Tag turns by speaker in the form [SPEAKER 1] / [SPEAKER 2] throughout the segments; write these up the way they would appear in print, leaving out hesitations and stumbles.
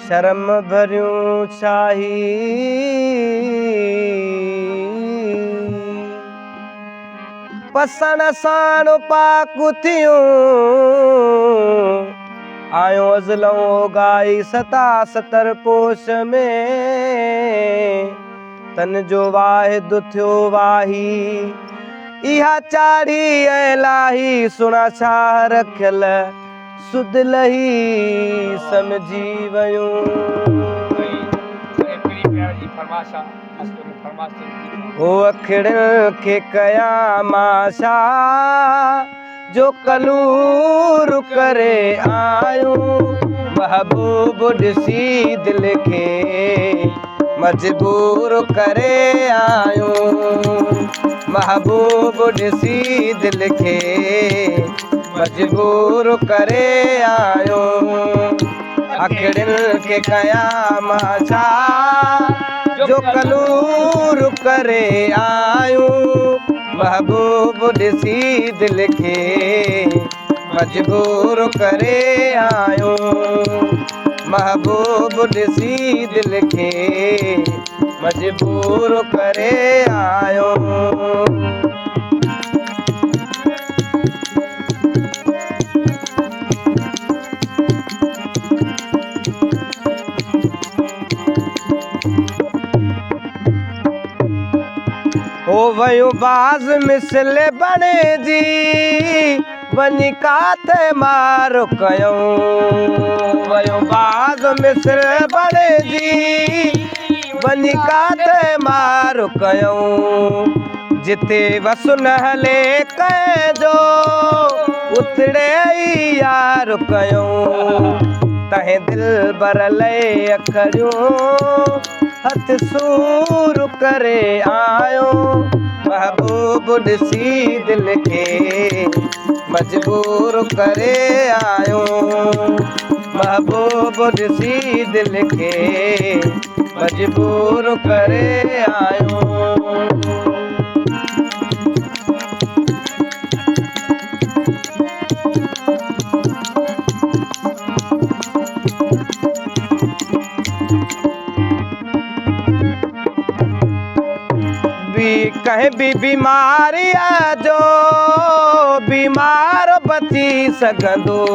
[SPEAKER 1] शर्म भरियूं शाही पसण साण पाकु थियूं आयो अज़लऊं गाई 77 पोश में तन जो वाहिद थियो वाही इहा चाढ़ी ऐं लाही सुणा छा रखियल सुध लही समझी वयूं हो अखिड़िन खे कया माशा जो कलूर करे आयूं महबूब ॾिसी दिल खे मजबूर करे आयूं महबूब ॾिसी दिल खे मजबूर करे आयूं अखिड़िन खे कया माशा जो कलूर करे आयूं महबूब ॾिसी दिल खे मजबूर करे आयूं महबूब ॾिसी दिल खे मजबूर करे आयूं हो वयूं बाज़ मिसल बणे जी वञी काथे मार कयूं वयूं बाज़ मिसल बणे जी वञी काथे मार कयूं जिते वसु न हले कंहिंजो उतड़े ई यार कयूं तहें दिल बर लए अखड़ियूं हथ सूर करे आयो महबूब ॾिसी दिल खे मजबूर करे आयो महबूब ॾिसी दिल खे मजबूर करे आयो कहीं भी बीमारी जो बीमार बची सघंदो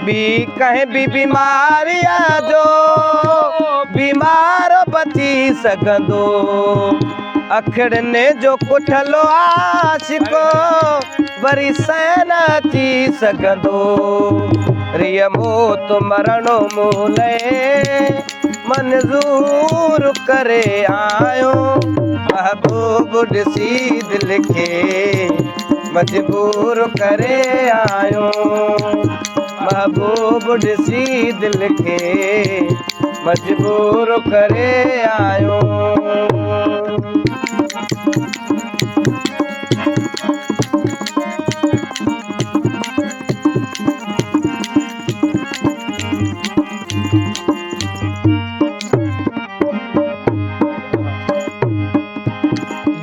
[SPEAKER 1] बी कहीं भी बीमारी जो बीमार बची सघंदो अखिड़िन जो कुठलो आशिको वरी सहन अची सघंदो रिय मौत मरणो मूले मंजूर करे आयो महबूब ॾिसी दिल खे मजबूर करे आयो महबूब ॾिसी दिल खे मजबूर करे आयो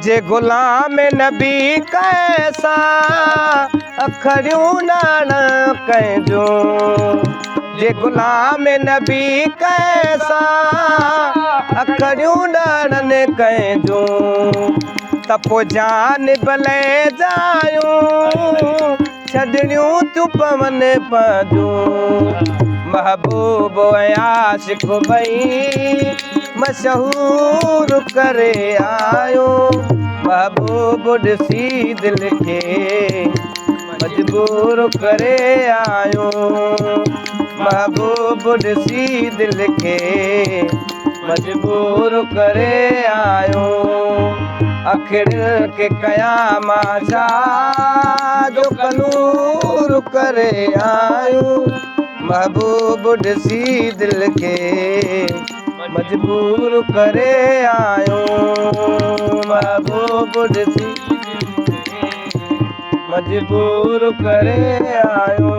[SPEAKER 1] जे गुलाम नबी कैसा अखड़ियूं नाण कंहिंजो जे गुलाम नबी कैसा अखड़ियूं नाणन कंहिंजो त पोइ जान भले जायूं छॾणियूं तूं पवन पंहिंजो महबूब ऐं आशिक़ ॿई मशहूर करे आयो महबूब ॾिसी दिल खे मजबूर करे आयो महबूब ॾिसी दिल खे मजबूर करे आयो अखिड़िन खे कया माशा जो कलूर करे आयो महबूब ॾिसी दिल खे मजबूर करे आयो महबूब ॾिसी मजबूर करे आयो